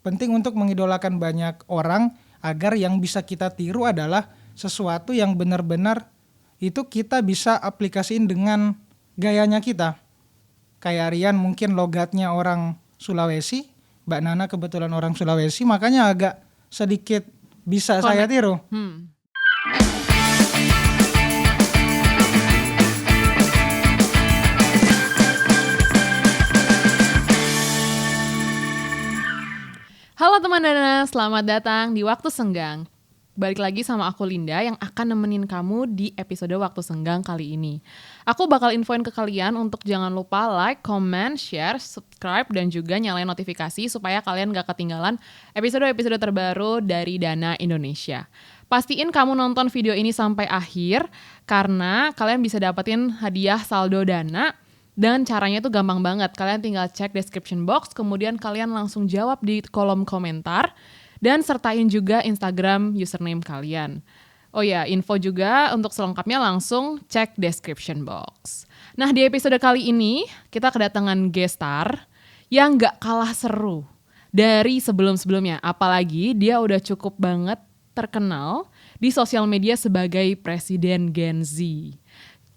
penting untuk mengidolakan banyak orang agar yang bisa kita tiru adalah sesuatu yang benar-benar itu kita bisa aplikasiin dengan gayanya kita. Kayak Rian mungkin logatnya orang Sulawesi, Mbak Nana kebetulan orang Sulawesi, makanya agak sedikit bisa saya tiru. Halo teman Dana, selamat datang di Waktu Senggang. Balik lagi sama aku Linda yang akan nemenin kamu di episode Waktu Senggang kali ini. Aku bakal infoin ke kalian untuk jangan lupa like, comment, share, subscribe, dan juga nyalain notifikasi supaya kalian gak ketinggalan episode-episode terbaru dari Dana Indonesia. Pastiin kamu nonton video ini sampai akhir karena kalian bisa dapetin hadiah saldo Dana. Dan caranya tuh gampang banget, kalian tinggal cek description box, kemudian kalian langsung jawab di kolom komentar, dan sertain juga Instagram username kalian. Oh ya, info juga untuk selengkapnya langsung cek description box. Nah, di episode kali ini, kita kedatangan guest star yang gak kalah seru dari sebelum-sebelumnya. Apalagi dia udah cukup banget terkenal di sosial media sebagai Presiden Gen Z.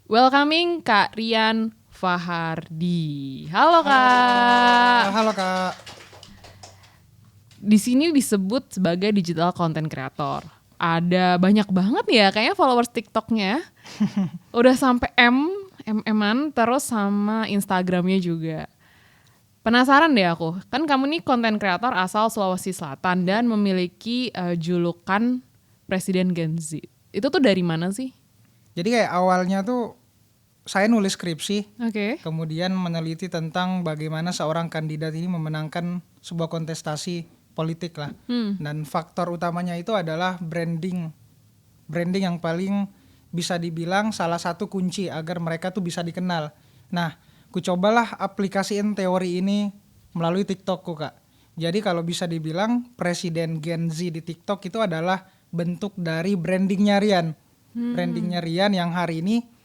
Welcoming Kak Rian Fahardi. Halo Kak. Halo Kak. Di sini disebut sebagai digital content creator. Ada banyak banget ya kayaknya followers TikToknya. Udah sampai M-an terus sama Instagramnya juga. Penasaran deh aku. Kan kamu nih content creator asal Sulawesi Selatan dan memiliki julukan Presiden Gen Z. Itu tuh dari mana sih? Jadi kayak awalnya tuh saya nulis skripsi, kemudian meneliti tentang bagaimana seorang kandidat ini memenangkan sebuah kontestasi politik lah. Dan faktor utamanya itu adalah branding yang paling bisa dibilang salah satu kunci agar mereka tuh bisa dikenal. Nah, ku cobalah aplikasiin teori ini melalui TikTokku Kak. Jadi kalau bisa dibilang Presiden Gen Z di TikTok itu adalah bentuk dari brandingnya Rian. Brandingnya Rian yang hari ini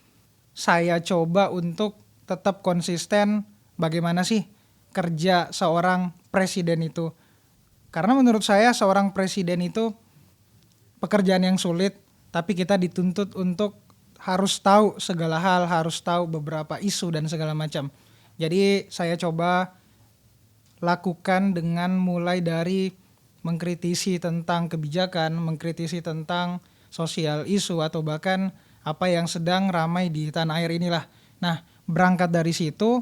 saya coba untuk tetap konsisten bagaimana sih kerja seorang presiden itu. Karena menurut saya seorang presiden itu pekerjaan yang sulit, tapi kita dituntut untuk harus tahu segala hal, harus tahu beberapa isu dan segala macam. Jadi saya coba lakukan dengan mulai dari mengkritisi tentang kebijakan, mengkritisi tentang sosial isu atau bahkan apa yang sedang ramai di tanah air inilah. Nah, berangkat dari situ,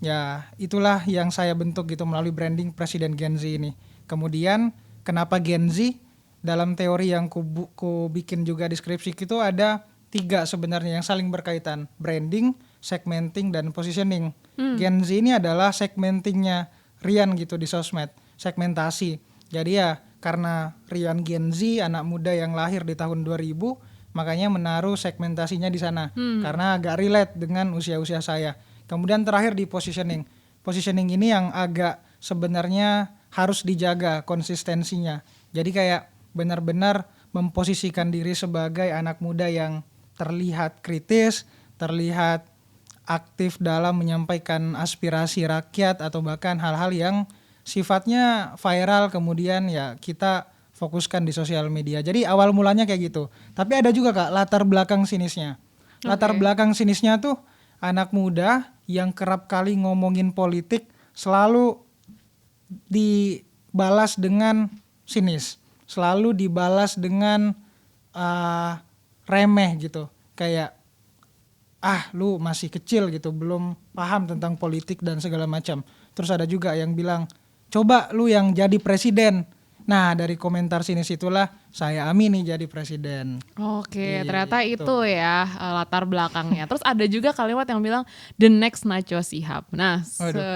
ya itulah yang saya bentuk gitu melalui branding Presiden Gen Z ini. Kemudian, kenapa Gen Z? Dalam teori yang ku bikin juga deskripsi itu ada 3 sebenarnya yang saling berkaitan. Branding, segmenting, dan positioning. Gen Z ini adalah segmentingnya Rian gitu di sosmed. Segmentasi. Jadi ya, karena Rian Gen Z, anak muda yang lahir di tahun 2000, makanya menaruh segmentasinya di sana karena agak relate dengan usia-usia saya. Kemudian terakhir di positioning. Positioning ini yang agak sebenarnya harus dijaga konsistensinya. Jadi kayak benar-benar memposisikan diri sebagai anak muda yang terlihat kritis, terlihat aktif dalam menyampaikan aspirasi rakyat atau bahkan hal-hal yang sifatnya viral kemudian ya kita fokuskan di sosial media. Jadi awal mulanya kayak gitu. Tapi ada juga Kak latar belakang sinisnya. Latar belakang sinisnya tuh anak muda yang kerap kali ngomongin politik selalu dibalas dengan sinis. Selalu dibalas dengan remeh gitu. Kayak lu masih kecil gitu, belum paham tentang politik dan segala macam. Terus ada juga yang bilang, coba lu yang jadi presiden. Nah dari komentar sinis itulah saya amini jadi presiden. Oke, ternyata itu ya latar belakangnya. Terus ada juga kalimat yang bilang the next Najwa Shihab. Nah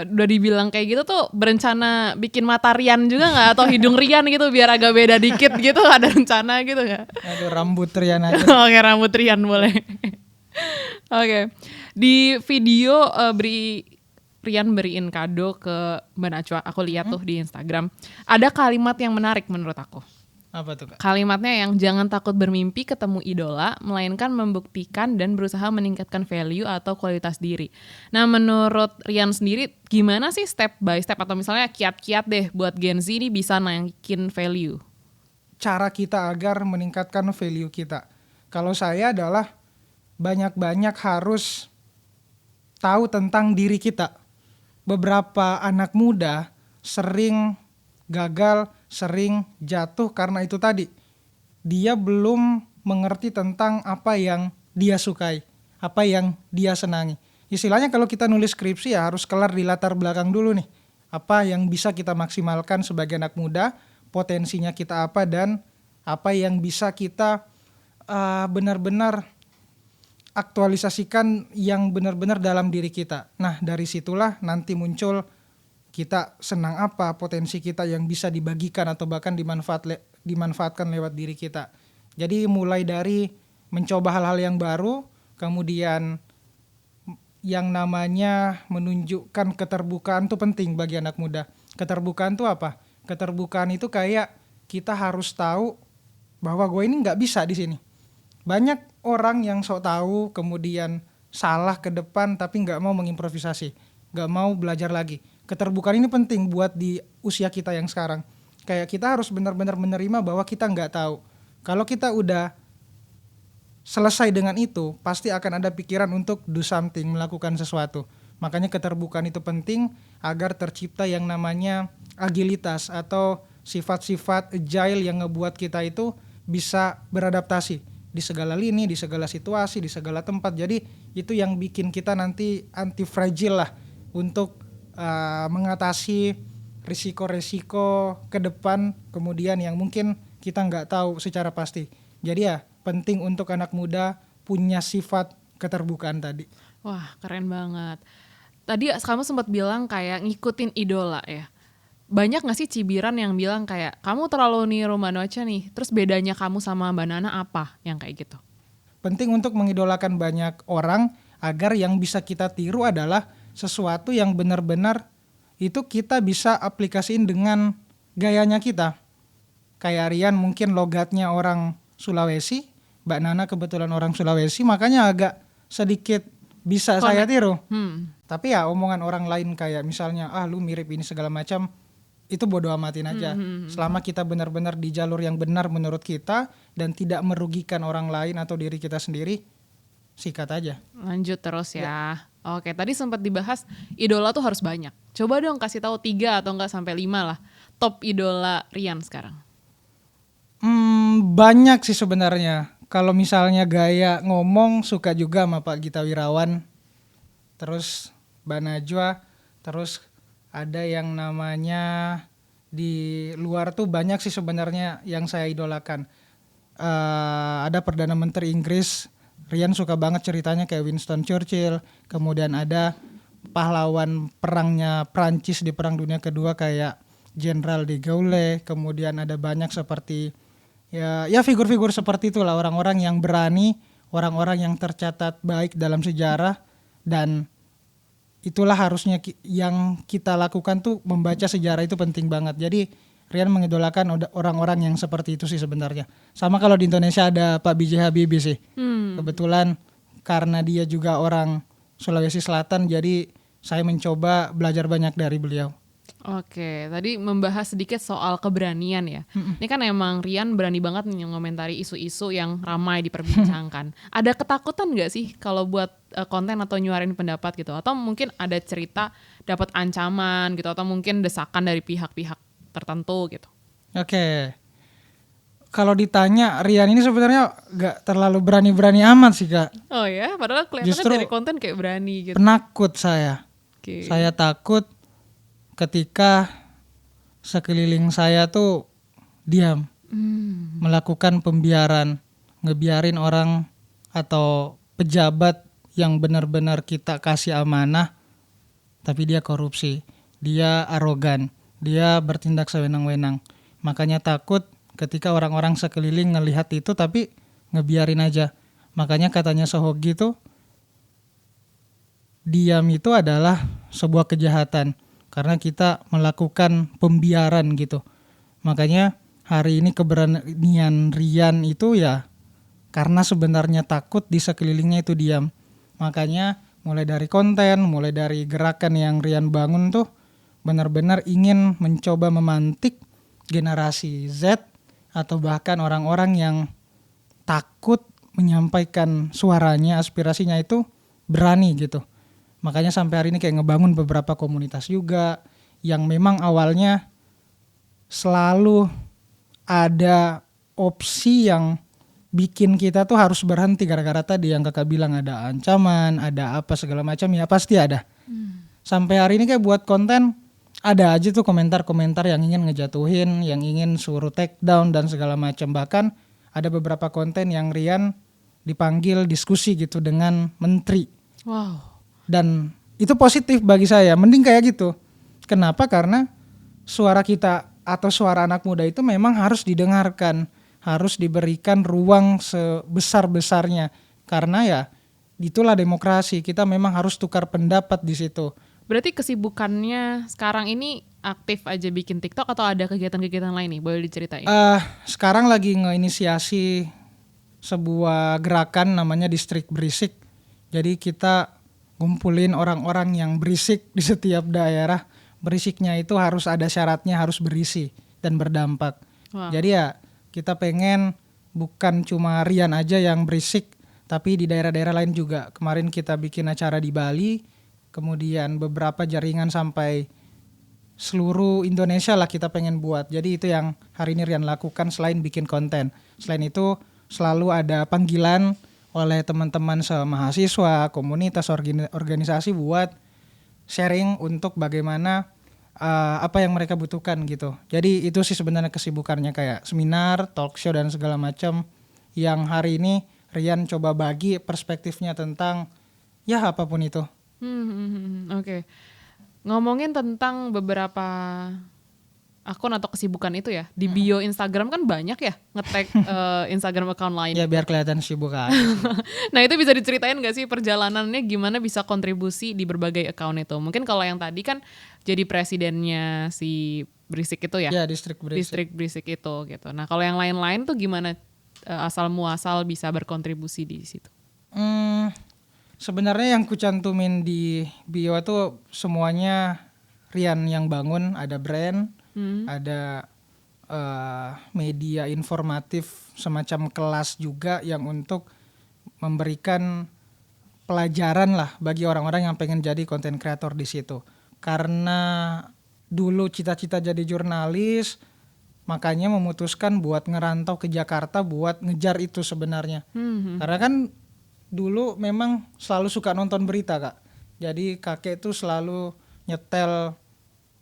udah dibilang kayak gitu tuh berencana bikin mata Rian juga gak? Atau hidung Rian gitu biar agak beda dikit gitu, ada rencana gitu gak? Aduh rambut Rian aja. Oke, rambut Rian boleh. Oke, di video Rian beriin kado ke Mbak Najwa, aku lihat tuh di Instagram. Ada kalimat yang menarik menurut aku. Apa tuh Kak? Kalimatnya yang jangan takut bermimpi ketemu idola, melainkan membuktikan dan berusaha meningkatkan value atau kualitas diri. Nah, menurut Rian sendiri, gimana sih step by step atau misalnya kiat-kiat deh buat Gen Z ini bisa naikin value? Cara kita agar meningkatkan value kita. Kalau saya adalah banyak-banyak harus tahu tentang diri kita. Beberapa anak muda sering gagal, sering jatuh karena itu tadi. Dia belum mengerti tentang apa yang dia sukai, apa yang dia senangi. Istilahnya kalau kita nulis skripsi ya harus kelar di latar belakang dulu nih. Apa yang bisa kita maksimalkan sebagai anak muda, potensinya kita apa, dan apa yang bisa kita benar-benar aktualisasikan yang benar-benar dalam diri kita. Nah, dari situlah nanti muncul kita senang apa, potensi kita yang bisa dibagikan atau bahkan dimanfaatkan lewat diri kita. Jadi mulai dari mencoba hal-hal yang baru, kemudian yang namanya menunjukkan keterbukaan itu penting bagi anak muda. Keterbukaan itu apa? Keterbukaan itu kayak kita harus tahu bahwa gue ini nggak bisa di sini. Banyak orang yang sok tahu kemudian salah ke depan tapi nggak mau mengimprovisasi, nggak mau belajar lagi. Keterbukaan ini penting buat di usia kita yang sekarang. Kayak kita harus benar-benar menerima bahwa kita nggak tahu. Kalau kita udah selesai dengan itu, pasti akan ada pikiran untuk do something, melakukan sesuatu. Makanya keterbukaan itu penting agar tercipta yang namanya agilitas atau sifat-sifat agile yang ngebuat kita itu bisa beradaptasi di segala lini, di segala situasi, di segala tempat. Jadi itu yang bikin kita nanti anti fragile lah untuk mengatasi risiko-risiko ke depan kemudian yang mungkin kita nggak tahu secara pasti. Jadi ya penting untuk anak muda punya sifat keterbukaan tadi. Wah, keren banget. Tadi kamu sempat bilang kayak ngikutin idola ya. Banyak gak sih cibiran yang bilang kayak kamu terlalu niru Mbak Nocha nih, terus bedanya kamu sama Mbak Nana apa yang kayak gitu? Penting untuk mengidolakan banyak orang agar yang bisa kita tiru adalah sesuatu yang benar-benar itu kita bisa aplikasiin dengan gayanya kita. Kayak Rian mungkin logatnya orang Sulawesi, Mbak Nana kebetulan orang Sulawesi, makanya agak sedikit bisa saya tiru. Tapi ya omongan orang lain kayak misalnya, lu mirip ini segala macam, itu bodo amatin aja. Selama kita benar-benar di jalur yang benar menurut kita dan tidak merugikan orang lain atau diri kita sendiri, sikat aja. Lanjut terus ya. Oke, tadi sempat dibahas idola tuh harus banyak. Coba dong kasih tahu 3 atau enggak sampai 5 lah. Top idola Rian sekarang. Banyak sih sebenarnya. Kalau misalnya gaya ngomong suka juga sama Pak Gita Wirawan. Terus Mbak Najwa. Terus ada yang namanya di luar tuh banyak sih sebenarnya yang saya idolakan. Ada Perdana Menteri Inggris, Rian suka banget ceritanya kayak Winston Churchill. Kemudian ada pahlawan perangnya Prancis di Perang Dunia Kedua kayak Jenderal de Gaulle. Kemudian ada banyak seperti ya figur-figur seperti itulah, orang-orang yang berani, orang-orang yang tercatat baik dalam sejarah, dan itulah harusnya yang kita lakukan tuh membaca sejarah itu penting banget. Jadi Rian mengidolakan orang-orang yang seperti itu sih sebenarnya. Sama kalau di Indonesia ada Pak B.J. Habibie sih. Kebetulan karena dia juga orang Sulawesi Selatan, jadi saya mencoba belajar banyak dari beliau. Oke, tadi membahas sedikit soal keberanian ya. Ini kan emang Rian berani banget nih ngomentari isu-isu yang ramai diperbincangkan. Ada ketakutan gak sih kalau buat konten atau nyuarin pendapat gitu? Atau mungkin ada cerita dapat ancaman gitu, atau mungkin desakan dari pihak-pihak tertentu gitu? Oke. Kalau ditanya, Rian ini sebenarnya gak terlalu berani-berani amat sih Kak. Oh ya, padahal kelihatannya Justru dari konten kayak berani gitu. Penakut saya. Oke. Saya takut ketika sekeliling saya tuh diam, melakukan pembiaran, ngebiarin orang atau pejabat yang benar-benar kita kasih amanah, tapi dia korupsi, dia arogan, dia bertindak sewenang-wenang. Makanya takut ketika orang-orang sekeliling ngelihat itu tapi ngebiarin aja. Makanya katanya Sohogi tuh, diam itu adalah sebuah kejahatan karena kita melakukan pembiaran gitu. Makanya hari ini keberanian Rian itu ya karena sebenarnya takut di sekelilingnya itu diam. Makanya mulai dari konten, mulai dari gerakan yang Rian bangun tuh benar-benar ingin mencoba memantik generasi Z atau bahkan orang-orang yang takut menyampaikan suaranya, aspirasinya itu berani gitu. Makanya sampai hari ini kayak ngebangun beberapa komunitas juga yang memang awalnya selalu ada opsi yang bikin kita tuh harus berhenti gara-gara tadi yang kakak bilang ada ancaman, ada apa segala macam ya pasti ada. Sampai hari ini kayak buat konten ada aja tuh komentar-komentar yang ingin ngejatuhin, yang ingin suruh take down dan segala macam. Bahkan ada beberapa konten yang Rian dipanggil diskusi gitu dengan menteri. Wow. Dan itu positif bagi saya, mending kayak gitu. Kenapa? Karena suara kita atau suara anak muda itu memang harus didengarkan, harus diberikan ruang sebesar-besarnya. Karena ya itulah demokrasi, kita memang harus tukar pendapat di situ. Berarti kesibukannya sekarang ini aktif aja bikin TikTok atau ada kegiatan-kegiatan lain nih? Boleh diceritain? Sekarang lagi ngeinisiasi sebuah gerakan namanya Distrik Berisik. Jadi kita ngumpulin orang-orang yang berisik di setiap daerah. Berisiknya itu harus ada syaratnya, harus berisi dan berdampak. Wow. Jadi ya kita pengen bukan cuma Rian aja yang berisik, tapi di daerah-daerah lain juga. Kemarin kita bikin acara di Bali, kemudian beberapa jaringan sampai seluruh Indonesia lah kita pengen buat. Jadi itu yang hari ini Rian lakukan selain bikin konten. Selain itu selalu ada panggilan oleh teman-teman semahasiswa, komunitas, organisasi buat sharing untuk bagaimana apa yang mereka butuhkan gitu. Jadi itu sih sebenarnya kesibukannya kayak seminar, talk show dan segala macam yang hari ini Rian coba bagi perspektifnya tentang ya apapun itu. Oke. Ngomongin tentang beberapa akun atau kesibukan itu ya, di bio Instagram kan banyak ya nge-tag Instagram account lain. Ya biar kelihatan sibuk aja. Nah itu bisa diceritain gak sih perjalanannya gimana bisa kontribusi di berbagai account itu? Mungkin kalau yang tadi kan jadi presidennya si Berisik itu ya? Ya Distrik Berisik. Distrik Berisik itu gitu. Nah kalau yang lain-lain tuh gimana asal muasal bisa berkontribusi di situ? Sebenarnya yang kucantumin di bio itu semuanya Rian yang bangun, ada brand, ada media informatif semacam kelas juga yang untuk memberikan pelajaran lah bagi orang-orang yang pengen jadi content creator di situ. Karena dulu cita-cita jadi jurnalis, makanya memutuskan buat ngerantau ke Jakarta buat ngejar itu sebenarnya. Karena kan dulu memang selalu suka nonton berita kak. Jadi kakek tuh selalu nyetel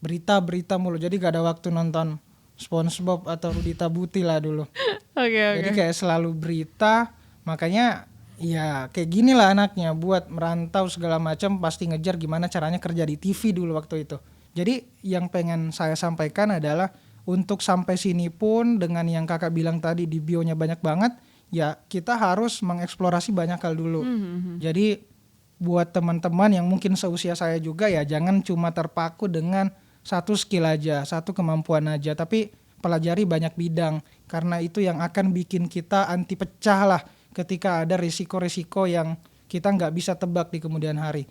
berita-berita mulu. Jadi gak ada waktu nonton SpongeBob atau Rudita Buti lah dulu. Oke. Jadi kayak selalu berita. Makanya ya kayak gini lah anaknya. Buat merantau segala macam pasti ngejar gimana caranya kerja di TV dulu waktu itu. Jadi yang pengen saya sampaikan adalah untuk sampai sini pun dengan yang kakak bilang tadi di bionya banyak banget. Ya kita harus mengeksplorasi banyak hal dulu. Jadi buat teman-teman yang mungkin seusia saya juga ya jangan cuma terpaku dengan satu skill aja, satu kemampuan aja, tapi pelajari banyak bidang karena itu yang akan bikin kita anti pecah lah ketika ada risiko-risiko yang kita nggak bisa tebak di kemudian hari.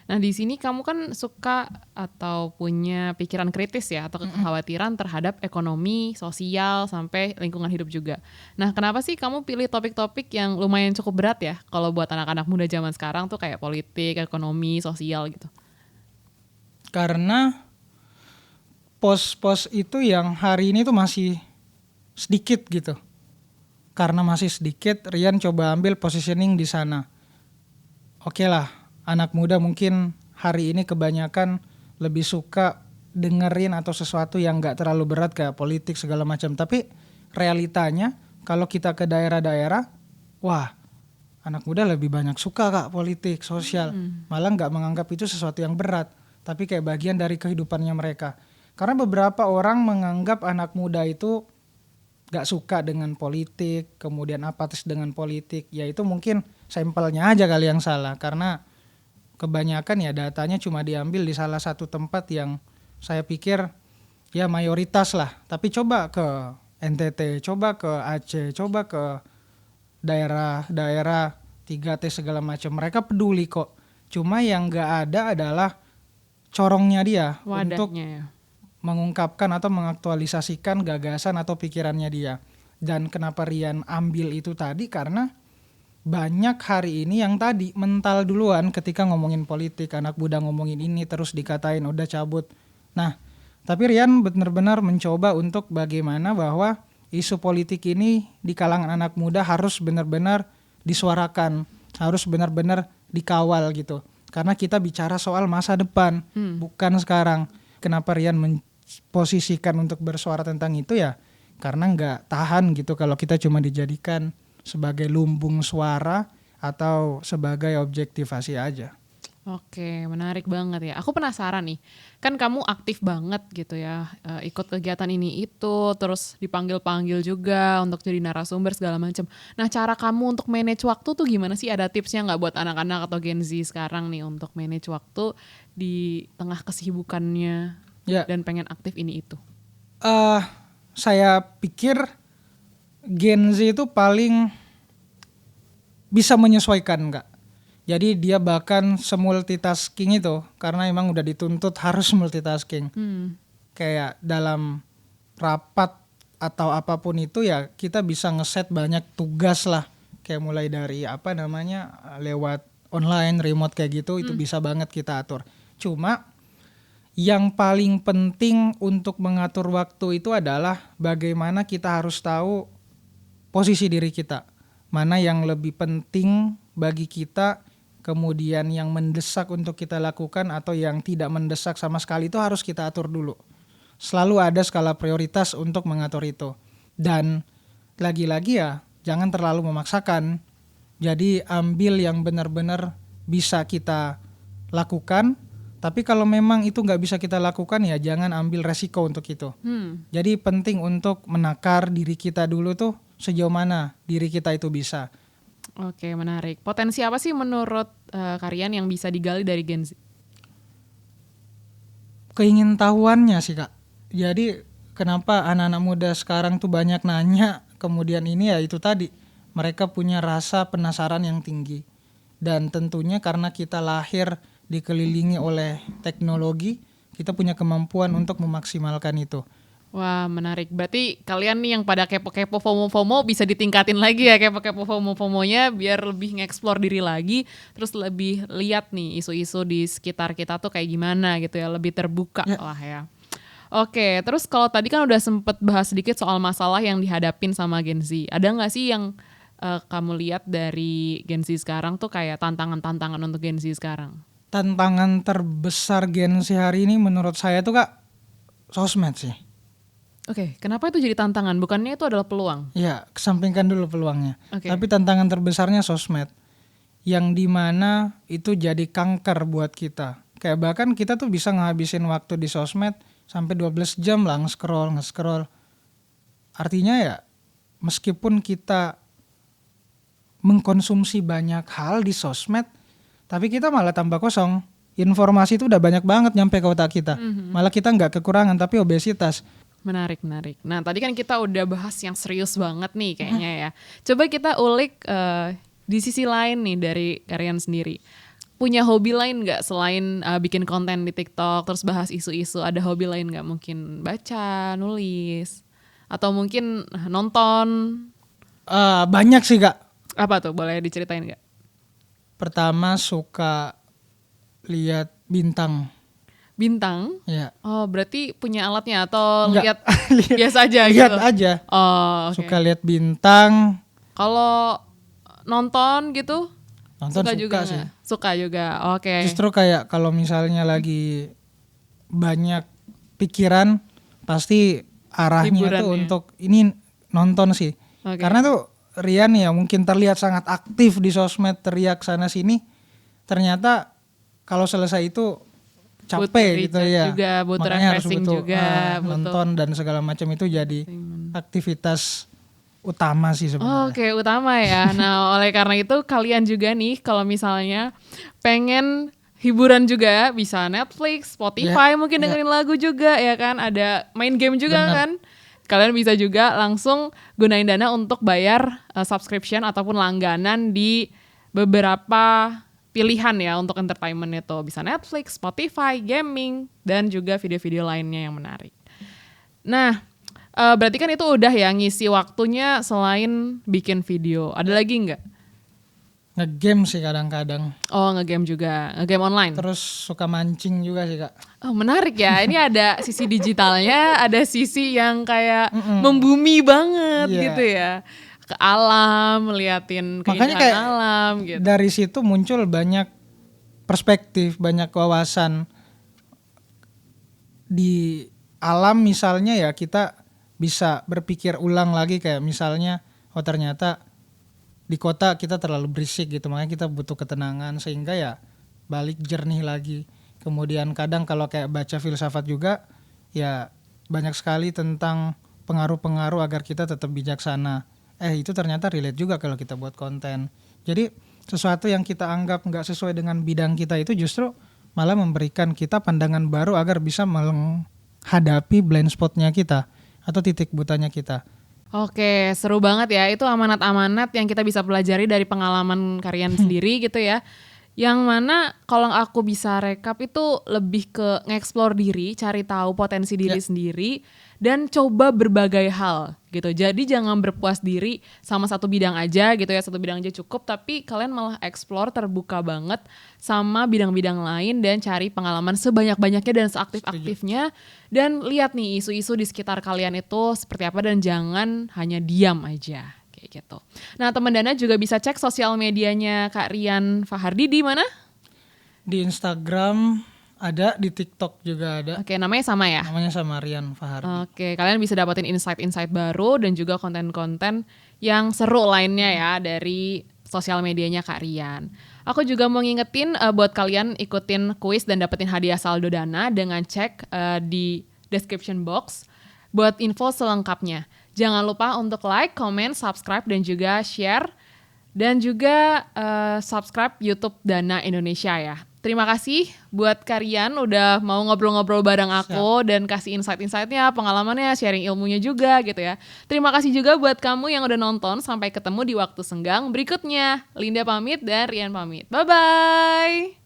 Nah di sini kamu kan suka atau punya pikiran kritis ya atau kekhawatiran terhadap ekonomi, sosial, sampai lingkungan hidup juga. Nah kenapa sih kamu pilih topik-topik yang lumayan cukup berat ya kalau buat anak-anak muda zaman sekarang tuh kayak politik, ekonomi, sosial gitu? Karena pos-pos itu yang hari ini tuh masih sedikit gitu. Karena masih sedikit, Rian coba ambil positioning di sana. Oke lah, anak muda mungkin hari ini kebanyakan lebih suka dengerin atau sesuatu yang gak terlalu berat kayak politik segala macam. Tapi realitanya kalau kita ke daerah-daerah, wah anak muda lebih banyak suka kak politik, sosial. Malah gak menganggap itu sesuatu yang berat. Tapi kayak bagian dari kehidupannya mereka. Karena beberapa orang menganggap anak muda itu gak suka dengan politik, kemudian apatis dengan politik. Ya itu mungkin sampelnya aja kali yang salah. Karena kebanyakan ya datanya cuma diambil di salah satu tempat yang saya pikir ya mayoritas lah. Tapi coba ke NTT, coba ke Aceh, coba ke daerah-daerah 3T segala macam. Mereka peduli kok. Cuma yang nggak ada adalah corongnya dia untuk Wadahnya ya. mengungkapkan atau mengaktualisasikan gagasan atau pikirannya dia. Dan kenapa Rian ambil itu tadi, karena banyak hari ini yang tadi mental duluan ketika ngomongin politik, anak muda ngomongin ini terus dikatain udah cabut. Nah, tapi Rian benar-benar mencoba untuk bagaimana bahwa isu politik ini di kalangan anak muda harus benar-benar disuarakan, harus benar-benar dikawal gitu. Karena kita bicara soal masa depan, bukan sekarang. Kenapa Rian memposisikan untuk bersuara tentang itu ya? Karena nggak tahan gitu kalau kita cuma dijadikan sebagai lumbung suara atau sebagai objektivasi aja. Oke, menarik banget ya. Aku penasaran nih, kan kamu aktif banget gitu ya, ikut kegiatan ini itu, terus dipanggil-panggil juga untuk jadi narasumber segala macam. Nah, cara kamu untuk manage waktu tuh gimana sih? Ada tipsnya nggak buat anak-anak atau Gen Z sekarang nih untuk manage waktu di tengah kesibukannya dan pengen aktif ini itu? Saya pikir Gen Z itu paling bisa menyesuaikan nggak? Jadi dia bahkan semultitasking itu karena emang udah dituntut harus multitasking. Kayak dalam rapat atau apapun itu ya kita bisa ngeset banyak tugas lah. Kayak mulai dari lewat online, remote kayak gitu itu bisa banget kita atur. Cuma yang paling penting untuk mengatur waktu itu adalah bagaimana kita harus tahu posisi diri kita. Mana yang lebih penting bagi kita, kemudian yang mendesak untuk kita lakukan atau yang tidak mendesak sama sekali itu harus kita atur dulu. Selalu ada skala prioritas untuk mengatur itu. Dan lagi-lagi ya jangan terlalu memaksakan. Jadi ambil yang benar-benar bisa kita lakukan. Tapi kalau memang itu nggak bisa kita lakukan ya jangan ambil resiko untuk itu. Jadi penting untuk menakar diri kita dulu tuh sejauh mana diri kita itu bisa. Oke, menarik. Potensi apa sih menurut Karian yang bisa digali dari Gen Z? Keingintahuannya sih Kak. Jadi kenapa anak-anak muda sekarang tuh banyak nanya, kemudian ini ya itu tadi. Mereka punya rasa penasaran yang tinggi. Dan tentunya karena kita lahir dikelilingi oleh teknologi, kita punya kemampuan untuk memaksimalkan itu. Wah, menarik. Berarti kalian nih yang pada kepo-kepo FOMO-FOMO bisa ditingkatin lagi ya kepo-kepo FOMO-FOMO-nya biar lebih nge-explore diri lagi, terus lebih lihat nih isu-isu di sekitar kita tuh kayak gimana gitu ya, lebih terbuka lah ya. Oke, terus kalau tadi kan udah sempet bahas sedikit soal masalah yang dihadapin sama Gen Z. Ada nggak sih yang kamu lihat dari Gen Z sekarang tuh kayak tantangan-tantangan untuk Gen Z sekarang? Tantangan terbesar Gen Z hari ini menurut saya tuh Kak, sosmed sih. Oke, kenapa itu jadi tantangan? Bukannya itu adalah peluang? Ya, kesampingkan dulu peluangnya. Tapi tantangan terbesarnya sosmed. Yang dimana itu jadi kanker buat kita. Kayak bahkan kita tuh bisa ngabisin waktu di sosmed sampai 12 jam lah nge-scroll. Artinya ya, meskipun kita mengkonsumsi banyak hal di sosmed, tapi kita malah tambah kosong. Informasi itu udah banyak banget nyampe ke otak kita. Malah kita nggak kekurangan, tapi obesitas. Menarik. Nah tadi kan kita udah bahas yang serius banget nih kayaknya ya. Coba kita ulik di sisi lain nih dari Karian sendiri. Punya hobi lain nggak selain bikin konten di TikTok terus bahas isu-isu? Ada hobi lain nggak? Mungkin baca, nulis, atau mungkin nonton? Banyak sih Kak. Apa tuh? Boleh diceritain nggak? Pertama suka lihat bintang. Bintang? Ya. Oh, berarti punya alatnya atau Enggak. lihat biasa aja gitu? Lihat aja. Oh, okay. Suka lihat bintang. Kalau nonton gitu? Nonton suka juga sih. Suka juga. Oke. Justru kayak kalau misalnya lagi banyak pikiran pasti arahnya Hiburannya. tuh untuk ini nonton sih. Karena tuh Rian ya mungkin terlihat sangat aktif di sosmed, teriak sana sini. Ternyata kalau selesai itu capek gitu ya. Juga butuh makanya harus refreshing juga, nonton dan segala macam itu jadi aktivitas utama sih sebenarnya. Oke, utama ya. Nah, oleh karena itu kalian juga nih kalau misalnya pengen hiburan juga bisa Netflix, Spotify, mungkin dengerin lagu juga ya kan, ada main game juga kan. Kalian bisa juga langsung gunain Dana untuk bayar subscription ataupun langganan di beberapa pilihan ya untuk entertainment itu. Bisa Netflix, Spotify, gaming, dan juga video-video lainnya yang menarik. Nah, berarti kan itu udah ya ngisi waktunya selain bikin video. Ada lagi nggak? Nge-game sih kadang-kadang. Oh, nge-game juga. Nge-game online? Terus suka mancing juga sih Kak. Oh, menarik ya. Ini ada sisi digitalnya, ada sisi yang kayak membumi banget gitu ya. Ke alam, ngeliatin keindahan alam gitu. Dari situ muncul banyak perspektif, banyak wawasan. Di alam misalnya ya kita bisa berpikir ulang lagi kayak misalnya ternyata di kota kita terlalu berisik gitu, makanya kita butuh ketenangan sehingga ya balik jernih lagi. Kemudian kadang kalau kayak baca filsafat juga ya banyak sekali tentang pengaruh-pengaruh agar kita tetap bijaksana. Itu ternyata relate juga kalau kita buat konten. Jadi sesuatu yang kita anggap nggak sesuai dengan bidang kita itu justru malah memberikan kita pandangan baru agar bisa menghadapi blind spotnya kita atau titik butanya kita. Oke, seru banget ya. Itu amanat-amanat yang kita bisa pelajari dari pengalaman kalian sendiri gitu ya. Yang mana kalau aku bisa rekap itu lebih ke nge-explore diri, cari tahu potensi diri sendiri, dan coba berbagai hal gitu. Jadi jangan berpuas diri sama satu bidang aja gitu ya, satu bidang aja cukup, tapi kalian malah explore, terbuka banget sama bidang-bidang lain dan cari pengalaman sebanyak-banyaknya dan seaktif-aktifnya. Dan lihat nih isu-isu di sekitar kalian itu seperti apa dan jangan hanya diam aja. Gitu. Nah, teman Dana juga bisa cek sosial medianya Kak Rian Fahardi di mana? Di Instagram ada, di TikTok juga ada. Oke, namanya sama ya? Namanya sama Rian Fahardi. Oke, kalian bisa dapetin insight-insight baru dan juga konten-konten yang seru lainnya ya dari sosial medianya Kak Rian. Aku juga mau ngingetin buat kalian ikutin kuis dan dapetin hadiah saldo Dana dengan cek di description box buat info selengkapnya. Jangan lupa untuk like, comment, subscribe, dan juga share. Dan juga subscribe YouTube Dana Indonesia ya. Terima kasih buat Karian udah mau ngobrol-ngobrol bareng aku dan kasih insight-insightnya, pengalamannya, sharing ilmunya juga gitu ya. Terima kasih juga buat kamu yang udah nonton. Sampai ketemu di waktu senggang berikutnya. Linda pamit dan Rian pamit. Bye-bye!